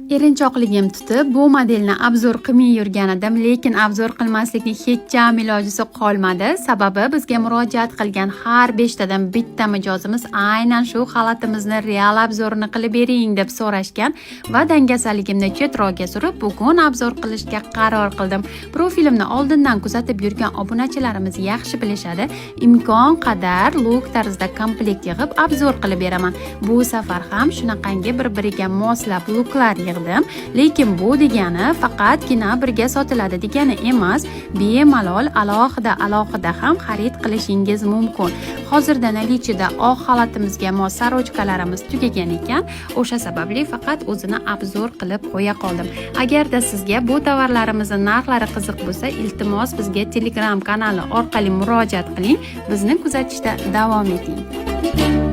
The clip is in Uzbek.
Erinchoqligim tutib, bu modelni obzor qilmay yurgan edim, lekin obzor qilmaslikning hech ham ilojisi qolmadi. Sababi bizga murojaat qilgan har 5 tadan bitta mijozimiz aynan shu xalatimizni real obzorini qilib bering deb so'rashgan va dangasaligimni chetroqga surib, bugun obzor qilishga qaror qildim. Profilimni oldindan kuzatib yurgan obunachilarimiz yaxshi bilishadi. Imkon qadar luk tarzda komplekt yig'ib obzor qilib beraman. Bu safar ham shunaqangi bir-biriga moslab luklar lekin bu degani faqatgina birga sotiladi degani emas, bemalol alohida ham xarid qilishingiz mumkin. Hozirda nalichida oq xalatimizga mos sarochkalarimiz tugagan ekan, o'sha sababli faqat o'zini obzor qilib qo'ya qoldim. Agarda sizga bu tovarlarimizning narxlari qiziq bo'lsa, iltimos bizga Telegram kanali orqali murojaat qiling, bizni kuzatishda davom eting.